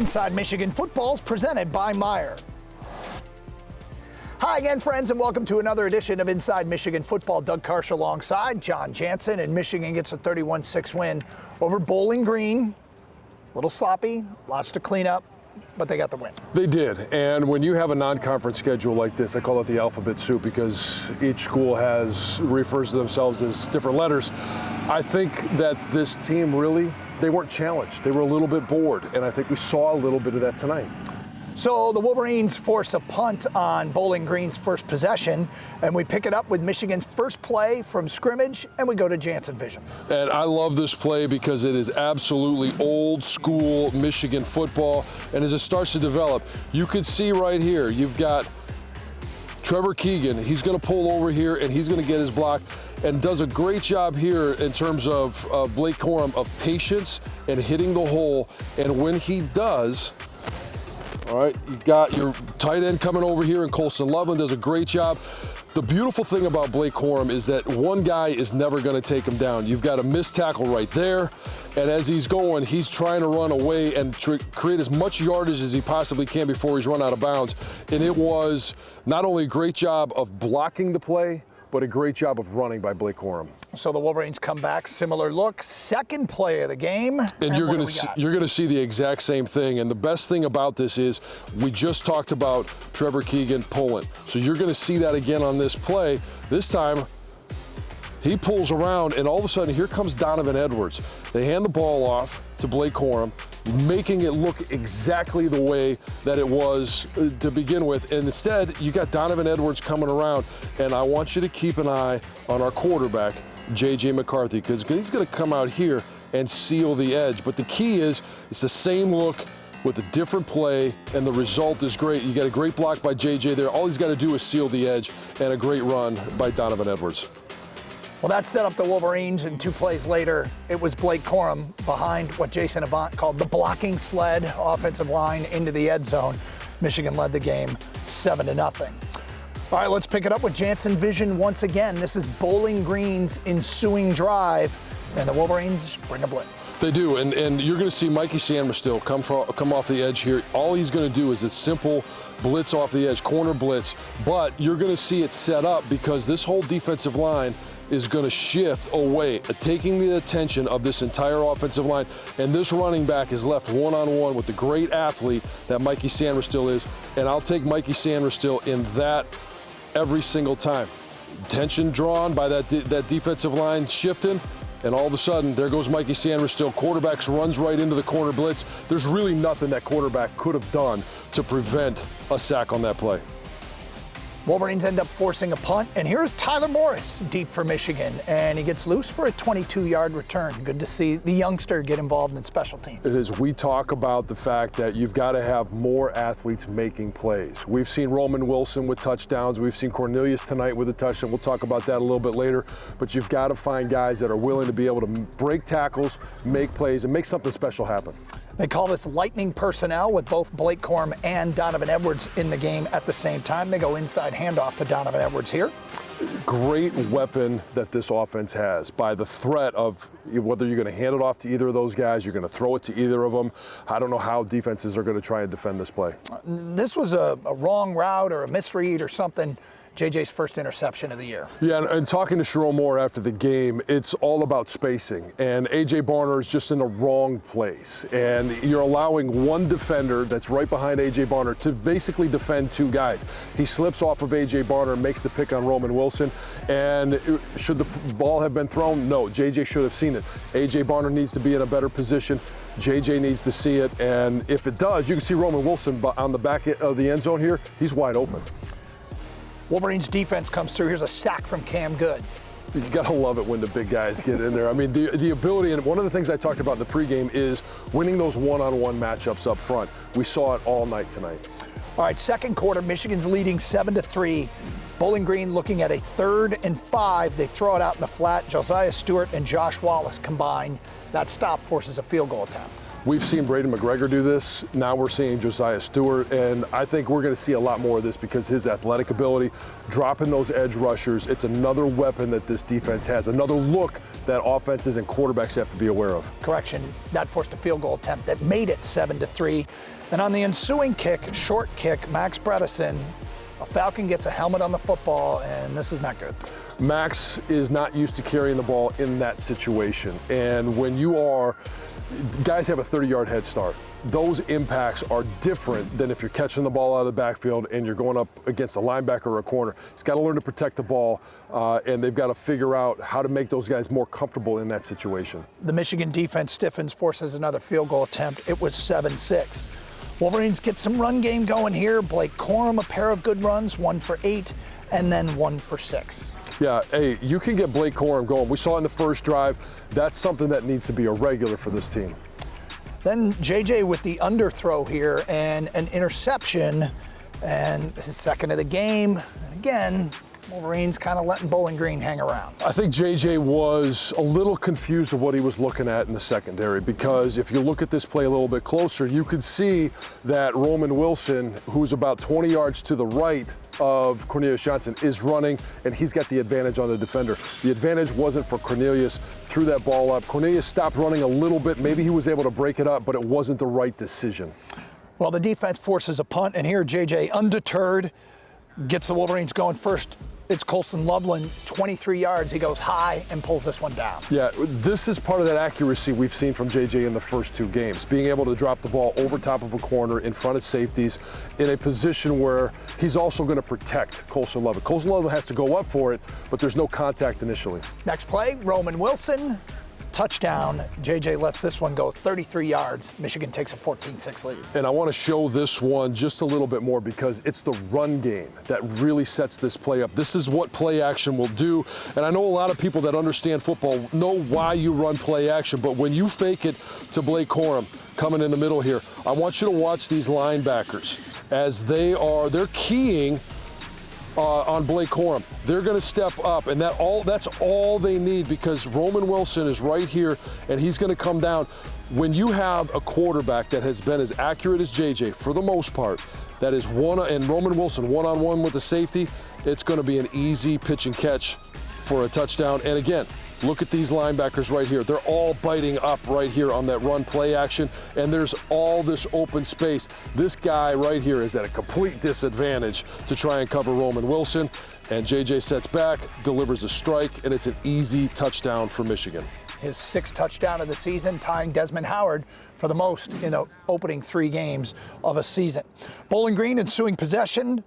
Inside Michigan Football is presented by Meyer. Hi again, friends, and welcome to another edition of Inside Michigan Football. Doug Karsh alongside John Jansen, and Michigan gets a 31-6 win over Bowling Green. A little sloppy, lots to clean up, but they got the win. They did, and when you have a non-conference schedule like this, I call it the alphabet soup because each school refers to themselves as different letters. I think that this team really, they weren't challenged. They were a little bit bored, and I think we saw a little bit of that tonight. So the Wolverines force a punt on Bowling Green's first possession, and we pick it up with Michigan's first play from scrimmage, and we go to Jansen Vision. And I love this play because it is absolutely old school Michigan football, and as it starts to develop, you can see right here, you've got Trevor Keegan. He's going to pull over here, and he's going to get his block, and does a great job here in terms of Blake Corum of patience and hitting the hole, and when he does, all right, you got your tight end coming over here, and Colson Loveland does a great job. The beautiful thing about Blake Corum is that one guy is never going to take him down. You've got a missed tackle right there, and as he's going, he's trying to run away and create as much yardage as he possibly can before he's run out of bounds. And it was not only a great job of blocking the play, but a great job of running by Blake Corum. So the Wolverines come back, similar look, second play of the game. And you're going to see the exact same thing. And the best thing about this is we just talked about Trevor Keegan pulling. So you're going to see that again on this play. This time, he pulls around, and all of a sudden, here comes Donovan Edwards. They hand the ball off to Blake Corum, making it look exactly the way that it was to begin with. And instead, you got Donovan Edwards coming around, and I want you to keep an eye on our quarterback, J.J. McCarthy, because he's going to come out here and seal the edge. But the key is, it's the same look with a different play, and the result is great. You got a great block by J.J. there. All he's got to do is seal the edge, and a great run by Donovan Edwards. Well, that set up the Wolverines, and 2 plays later, it was Blake Corum behind what Jason Avant called the blocking sled offensive line into the end zone. Michigan led the game 7-0. All right, let's pick it up with Jansen Vision once again. This is Bowling Green's ensuing drive, and the Wolverines bring a blitz. They do, and you're going to see Mikey Sandmerstill come off the edge here. All he's going to do is a simple blitz off the edge, corner blitz, but you're going to see it set up because this whole defensive line is going to shift away, taking the attention of this entire offensive line. And this running back is left one-on-one with the great athlete that Mikey Sandmerstill is. And I'll take Mikey Sandmerstill in that every single time. Tension drawn by that defensive line shifting, and all of a sudden, there goes Mikey Sandmerstill. Quarterbacks runs right into the corner blitz. There's really nothing that quarterback could have done to prevent a sack on that play. Wolverines end up forcing a punt, and here's Tyler Morris deep for Michigan, and he gets loose for a 22-yard return. Good to see the youngster get involved in special teams. As we talk about the fact that you've got to have more athletes making plays. We've seen Roman Wilson with touchdowns. We've seen Cornelius tonight with a touchdown. We'll talk about that a little bit later, but you've got to find guys that are willing to be able to break tackles, make plays, and make something special happen. They call this lightning personnel with both Blake Corum and Donovan Edwards in the game at the same time. They go inside handoff to Donovan Edwards here. Great weapon that this offense has by the threat of whether you're going to hand it off to either of those guys, you're going to throw it to either of them. I don't know how defenses are going to try and defend this play. This was a wrong route or a misread or something. JJ's first interception of the year. Yeah, and talking to Sherrone Moore after the game, it's all about spacing. And A.J. Barner is just in the wrong place. And you're allowing one defender that's right behind A.J. Barner to basically defend 2 guys. He slips off of A.J. Barner and makes the pick on Roman Wilson. And should the ball have been thrown? No, J.J. should have seen it. A.J. Barner needs to be in a better position. J.J. needs to see it. And if it does, you can see Roman Wilson on the back of the end zone here. He's wide open. Wolverines defense comes through. Here's a sack from Cam Good. You gotta love it when the big guys get in there. I mean, the ability, and one of the things I talked about in the pregame is winning those one-on-one matchups up front. We saw it all night tonight. All right, second quarter, Michigan's leading 7-3. Bowling Green looking at a 3rd and 5. They throw it out in the flat. Josiah Stewart and Josh Wallace combine. That stop forces a field goal attempt. We've seen Braden McGregor do this. Now we're seeing Josiah Stewart, and I think we're going to see a lot more of this because his athletic ability, dropping those edge rushers, it's another weapon that this defense has, another look that offenses and quarterbacks have to be aware of. Correction, that forced a field goal attempt that made it 7-3. And on the ensuing kick, short kick, Max Bredesen, a Falcon gets a helmet on the football, and this is not good. Max is not used to carrying the ball in that situation. And when you are, guys have a 30-yard head start. Those impacts are different than if you're catching the ball out of the backfield and you're going up against a linebacker or a corner. He's got to learn to protect the ball, and they've got to figure out how to make those guys more comfortable in that situation. The Michigan defense stiffens, forces another field goal attempt. It was 7-6. Wolverines get some run game going here. Blake Corum, a pair of good runs, 1 for 8, and then 1 for 6. Yeah, hey, you can get Blake Corum going. We saw it in the first drive. That's something that needs to be a regular for this team. Then JJ with the underthrow here and an interception, and his second of the game. And again, Wolverines kind of letting Bowling Green hang around. I think JJ was a little confused of what he was looking at in the secondary, because if you look at this play a little bit closer, you could see that Roman Wilson, who's about 20 yards to the right of Cornelius Johnson, is running, and he's got the advantage on the defender. The advantage wasn't for Cornelius. Threw that ball up. Cornelius stopped running a little bit. Maybe he was able to break it up, but it wasn't the right decision. Well, the defense forces a punt, and here JJ, undeterred, gets the Wolverines going first. It's Colston Loveland, 23 yards. He goes high and pulls this one down. Yeah, this is part of that accuracy we've seen from JJ in the first 2 games. Being able to drop the ball over top of a corner in front of safeties in a position where he's also going to protect Colston Loveland. Colston Loveland has to go up for it, but there's no contact initially. Next play, Roman Wilson, touchdown. JJ lets this one go 33 yards. Michigan takes a 14-6 lead. And I want to show this one just a little bit more because it's the run game that really sets this play up. This is what play action will do. And I know a lot of people that understand football know why you run play action, but when you fake it to Blake Corum coming in the middle here, I want you to watch these linebackers as they're keying on Blake Corum. They're going to step up, and that's all they need, because Roman Wilson is right here, and he's going to come down. When you have a quarterback that has been as accurate as JJ, for the most part, that is and Roman Wilson one-on-one with the safety, it's going to be an easy pitch and catch for a touchdown. And again, look at these linebackers right here. They're all biting up right here on that run play action, and there's all this open space. This guy right here is at a complete disadvantage to try and cover Roman Wilson, and JJ sets back, delivers a strike, and it's an easy touchdown for Michigan. His 6th touchdown of the season, tying Desmond Howard for the most in the opening 3 games of a season. Bowling Green ensuing possession.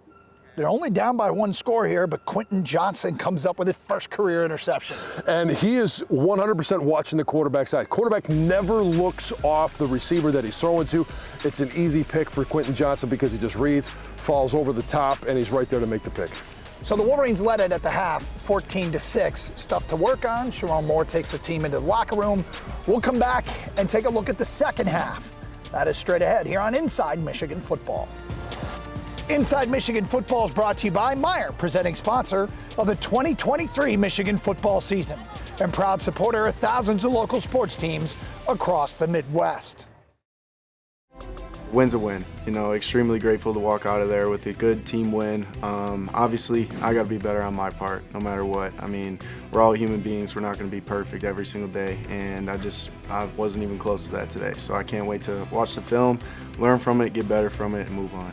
They're only down by 1 score here, but Quentin Johnson comes up with his first career interception. And he is 100% watching the quarterback side. Quarterback never looks off the receiver that he's throwing to. It's an easy pick for Quentin Johnson because he just reads, falls over the top, and he's right there to make the pick. So the Wolverines led it at the half, 14-6. Stuff to work on. Sharon Moore takes the team into the locker room. We'll come back and take a look at the second half. That is straight ahead here on Inside Michigan Football. Inside Michigan Football is brought to you by Meijer, presenting sponsor of the 2023 Michigan football season and proud supporter of thousands of local sports teams across the Midwest. Win's a win. You know, extremely grateful to walk out of there with a good team win. Obviously, I got to be better on my part, no matter what. I mean, we're all human beings. We're not going to be perfect every single day, and I wasn't even close to that today. So I can't wait to watch the film, learn from it, get better from it, and move on.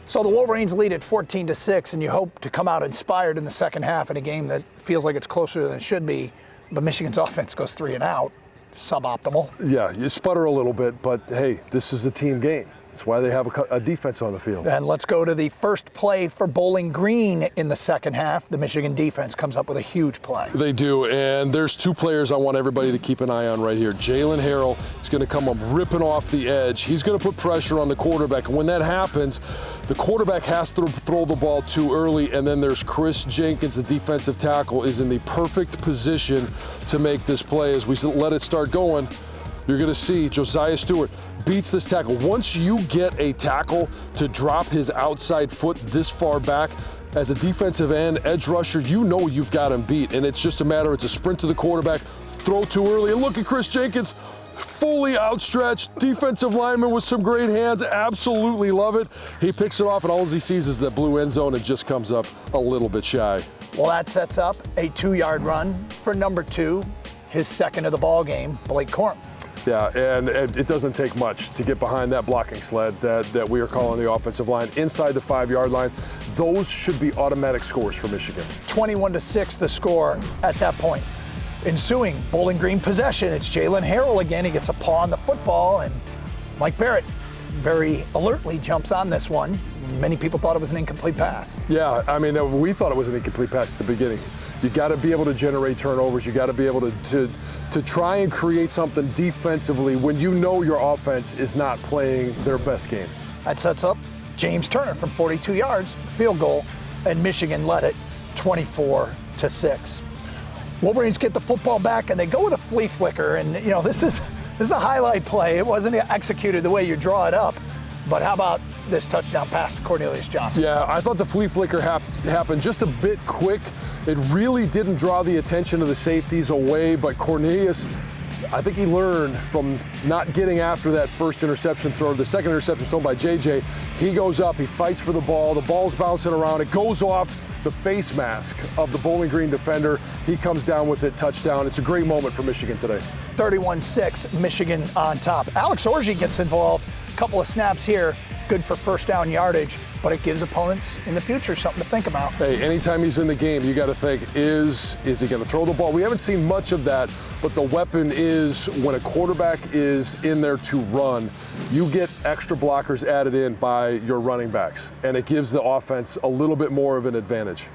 So the Wolverines lead at 14-6, and you hope to come out inspired in the second half in a game that feels like it's closer than it should be. But Michigan's offense goes 3 and out. Suboptimal. Yeah, you sputter a little bit, but hey, this is a team game. That's why they have a defense on the field. And let's go to the first play for Bowling Green in the second half. The Michigan defense comes up with a huge play. They do, and there's 2 players I want everybody to keep an eye on right here. Jalen Harrell is going to come up ripping off the edge. He's going to put pressure on the quarterback, and when that happens, the quarterback has to throw the ball too early, and then there's Chris Jenkins, the defensive tackle, is in the perfect position to make this play. As we let it start going, you're going to see Josiah Stewart beats this tackle. Once you get a tackle to drop his outside foot this far back, as a defensive end, edge rusher, you know you've got him beat. And it's just a matter, it's a sprint to the quarterback, throw too early, and look at Chris Jenkins. fully outstretched, defensive lineman with some great hands, absolutely love it. He picks it off, and all he sees is that blue end zone and just comes up a little bit shy. Well, that sets up a 2-yard run for number 2, his second of the ball game, Blake Corum. Yeah, and it doesn't take much to get behind that blocking sled that we are calling the offensive line inside the 5-yard line. Those should be automatic scores for Michigan. 21-6 the score at that point. Ensuing Bowling Green possession, it's Jalen Harrell again. He gets a paw on the football, and Mike Barrett very alertly jumps on this one. Many people thought it was an incomplete pass. Yeah, I mean, we thought it was an incomplete pass at the beginning. You got to be able to generate turnovers. You got to be able to try and create something defensively when you know your offense is not playing their best game. That sets up James Turner from 42 yards, field goal, and Michigan led it 24-6. Wolverines get the football back, and they go with a flea flicker. And, you know, this is a highlight play. It wasn't executed the way you draw it up. But how about this touchdown pass to Cornelius Johnson? Yeah, I thought the flea flicker happened just a bit quick. It really didn't draw the attention of the safeties away, but Cornelius, I think he learned from not getting after that first interception throw, the second interception thrown by JJ. He goes up, he fights for the ball's bouncing around, it goes off the face mask of the Bowling Green defender. He comes down with it, touchdown. It's a great moment for Michigan today. 31-6, Michigan on top. Alex Orji gets involved, a couple of snaps here, good for first down yardage, but it gives opponents in the future something to think about. Hey, anytime he's in the game, you got to think, is he going to throw the ball? We haven't seen much of that, but the weapon is when a quarterback is in there to run, you get extra blockers added in by your running backs, and it gives the offense a little bit more of an advantage.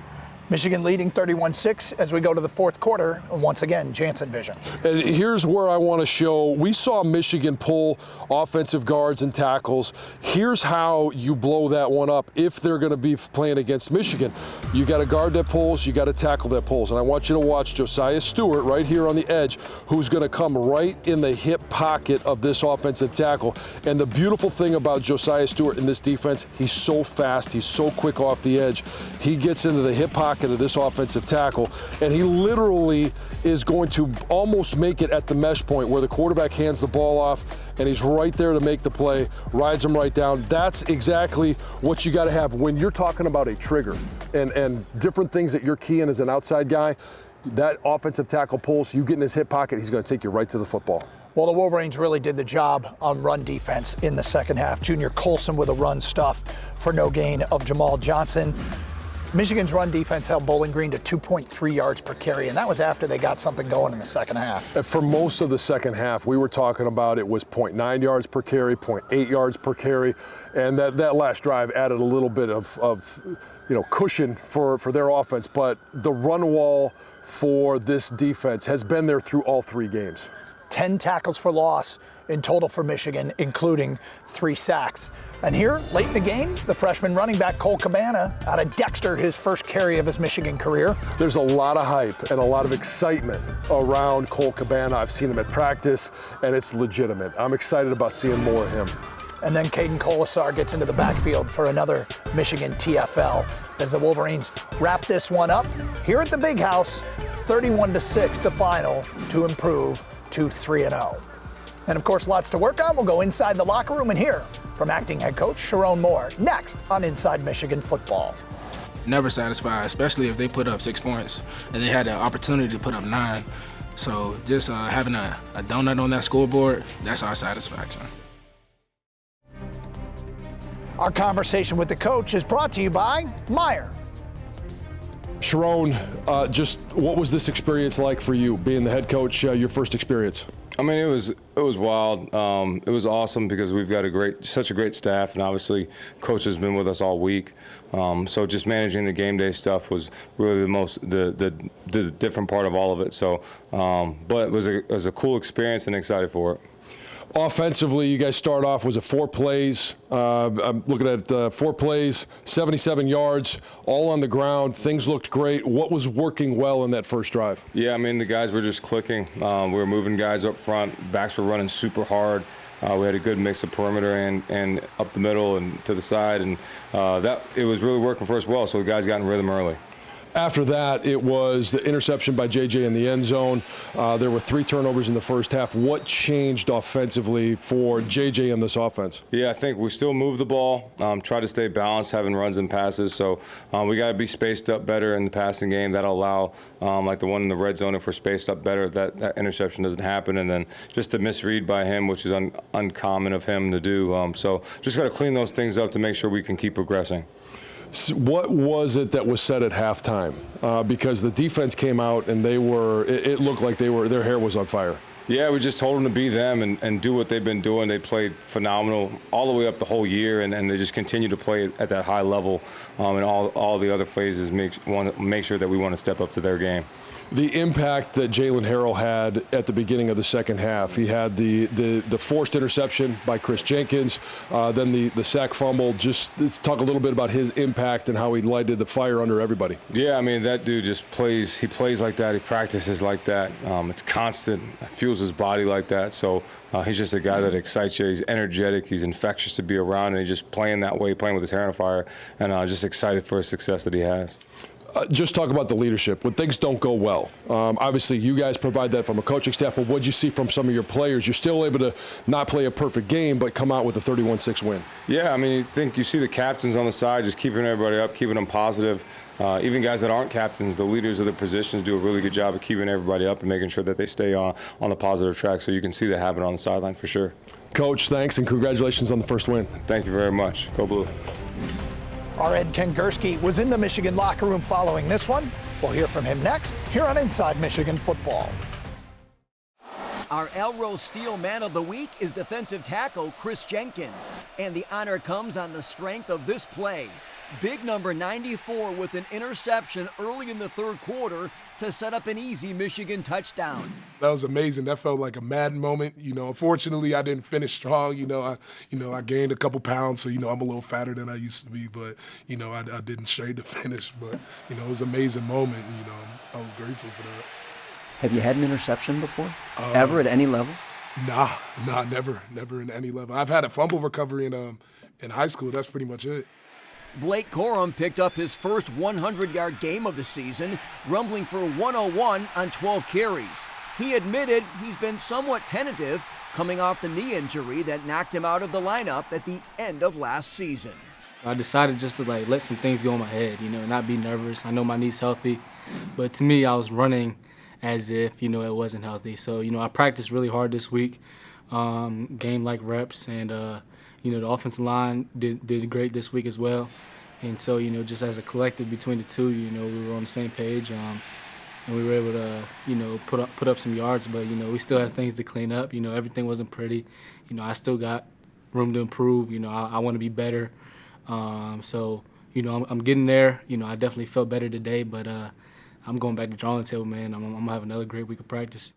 Michigan leading 31-6 as we go to the fourth quarter. And once again, Jansen vision. And here's where I want to show, we saw Michigan pull offensive guards and tackles. Here's how you blow that one up if they're going to be playing against Michigan. You got a guard that pulls, you got a tackle that pulls. And I want you to watch Josiah Stewart right here on the edge, who's going to come right in the hip pocket of this offensive tackle. And the beautiful thing about Josiah Stewart in this defense, he's so fast, he's so quick off the edge. He gets into the hip pocket of this offensive tackle, and he literally is going to almost make it at the mesh point where the quarterback hands the ball off, and he's right there to make the play, rides him right down. That's exactly what you got to have when you're talking about a trigger and different things that you're keying as an outside guy. That offensive tackle pulls, you get in his hip pocket, he's going to take you right to the football. Well, the Wolverines really did the job on run defense in the second half. Junior Colson with a run stuff for no gain of Jamal Johnson. Michigan's run defense held Bowling Green to 2.3 yards per carry, and that was after they got something going in the second half. For most of the second half, we were talking about it was 0.9 yards per carry, 0.8 yards per carry, and that last drive added a little bit of cushion for their offense. But the run wall for this defense has been there through all 3 games. 10 tackles for loss in total for Michigan, including 3 sacks. And here, late in the game, the freshman running back Cole Cabana out of Dexter, his first carry of his Michigan career. There's a lot of hype and a lot of excitement around Cole Cabana. I've seen him at practice, and it's legitimate. I'm excited about seeing more of him. And then Caden Colasar gets into the backfield for another Michigan TFL as the Wolverines wrap this one up here at the Big House, 31-6 the final to improve to 3-0. And of course, lots to work on. We'll go inside the locker room and hear from acting head coach Sharon Moore next on Inside Michigan Football. Never satisfied, especially if they put up 6 points and they had the opportunity to put up 9. So just having a donut on that scoreboard, that's our satisfaction. Our conversation with the coach is brought to you by Meyer. Sharon, just what was this experience like for you, being the head coach, your first experience? I mean, it was wild. It was awesome because we've got such a great staff, and obviously, coach has been with us all week. So just managing the game day stuff was really the different part of all of it. So, but it was a cool experience and excited for it. Offensively, you guys start off, was it 4 plays? I'm looking at 4 plays, 77 yards, all on the ground. Things looked great. What was working well in that first drive? Yeah, I mean, the guys were just clicking. We were moving guys up front. Backs were running super hard. We had a good mix of perimeter and up the middle and to the side, and it was really working for us well, so the guys got in rhythm early. After that, it was the interception by JJ in the end zone. There were 3 turnovers in the first half. What changed offensively for JJ in this offense? Yeah, I think we still move the ball, try to stay balanced, having runs and passes. So we got to be spaced up better in the passing game. That'll allow, like the one in the red zone, if we're spaced up better, that interception doesn't happen. And then just the misread by him, which is uncommon of him to do. So just got to clean those things up to make sure we can keep progressing. What was it that was said at halftime? Because the defense came out and it looked like their hair was on fire. Yeah, we just told them to be them and do what they've been doing. They played phenomenal all the way up the whole year, and they just continue to play at that high level. And all the other phases want to make sure that we want to step up to their game. The impact that Jalen Harrell had at the beginning of the second half. He had the forced interception by Chris Jenkins, then the sack fumble. Just let's talk a little bit about his impact and how he lighted the fire under everybody. Yeah, I mean, that dude just plays. He plays like that. He practices like that. It's constant. Fuels his body like that. So he's just a guy that excites you. He's energetic. He's infectious to be around, and he's just playing that way, playing with his hair on fire, and just excited for his success that he has. Just talk about the leadership. When things don't go well, obviously you guys provide that from a coaching staff, but what'd you see from some of your players? You're still able to not play a perfect game, but come out with a 31-6 win. Yeah, I mean, you see the captains on the side just keeping everybody up, keeping them positive. Even guys that aren't captains, the leaders of the positions do a really good job of keeping everybody up and making sure that they stay on the positive track, so you can see that happen on the sideline for sure. Coach, thanks, and congratulations on the first win. Thank you very much. Go Blue. Our Ed Kengerski was in the Michigan locker room following this one. We'll hear from him next here on Inside Michigan Football. Our Elrose Steel Man of the Week is defensive tackle Chris Jenkins, and the honor comes on the strength of this play. Big number 94 with an interception early in the third quarter to set up an easy Michigan touchdown. That was amazing. That felt like a Madden moment. Unfortunately, I didn't finish strong. I gained a couple pounds, so I'm a little fatter than I used to be. But I didn't straight to finish. But it was an amazing moment. And, I was grateful for that. Have you had an interception before? Ever at any level? Nah, never in any level. I've had a fumble recovery in high school. That's pretty much it. Blake Corum picked up his first 100-yard game of the season, rumbling for 101 on 12 carries. He admitted he's been somewhat tentative, coming off the knee injury that knocked him out of the lineup at the end of last season. I decided just to let some things go in my head, not be nervous. I know my knee's healthy, but to me, I was running as if, it wasn't healthy. So, I practiced really hard this week, game-like reps, and, the offensive line did great this week as well. And so, just as a collective between the two, we were on the same page, and we were able to, put up some yards, but, we still have things to clean up. Everything wasn't pretty. I still got room to improve. I want to be better. So, I'm getting there. I definitely felt better today, but I'm going back to drawing table, man. I'm going to have another great week of practice.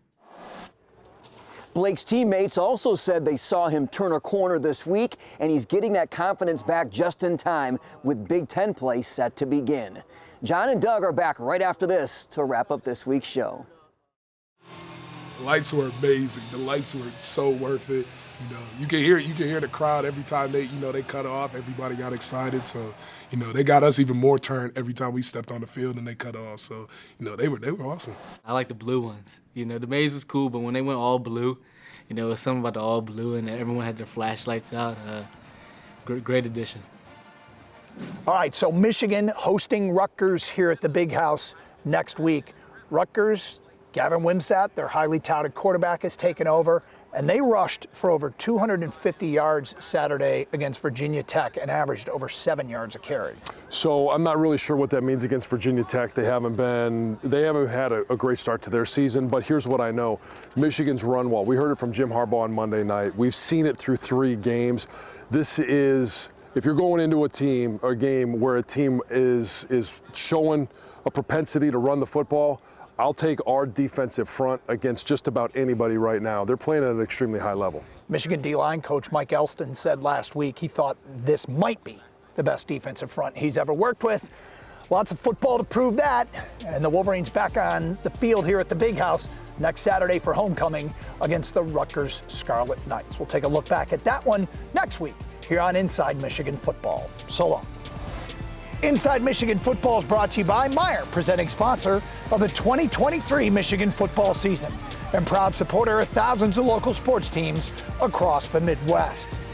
Blake's teammates also said they saw him turn a corner this week, and he's getting that confidence back just in time with Big Ten play set to begin. John and Doug are back right after this to wrap up this week's show. The lights were amazing. The lights were so worth it. You can hear the crowd every time they cut off. Everybody got excited. So, they got us even more turned every time we stepped on the field and they cut off. So, they were awesome. I like the blue ones. The maize was cool, but when they went all blue, it was something about the all blue, and everyone had their flashlights out. Great addition. All right, so Michigan hosting Rutgers here at the Big House next week. Rutgers, Gavin Wimsatt, their highly touted quarterback, has taken over, and they rushed for over 250 yards Saturday against Virginia Tech and averaged over 7 yards a carry. So I'm not really sure what that means against Virginia Tech. They haven't had a great start to their season, but here's what I know. Michigan's run well. We heard it from Jim Harbaugh on Monday night. We've seen it through 3 games. This is, if you're going into a game where a team is showing a propensity to run the football, I'll take our defensive front against just about anybody right now. They're playing at an extremely high level. Michigan D-line coach Mike Elston said last week he thought this might be the best defensive front he's ever worked with. Lots of football to prove that, and the Wolverines back on the field here at the Big House next Saturday for homecoming against the Rutgers Scarlet Knights. We'll take a look back at that one next week here on Inside Michigan Football. So long. Inside Michigan Football is brought to you by Meijer, presenting sponsor of the 2023 Michigan football season and proud supporter of thousands of local sports teams across the Midwest.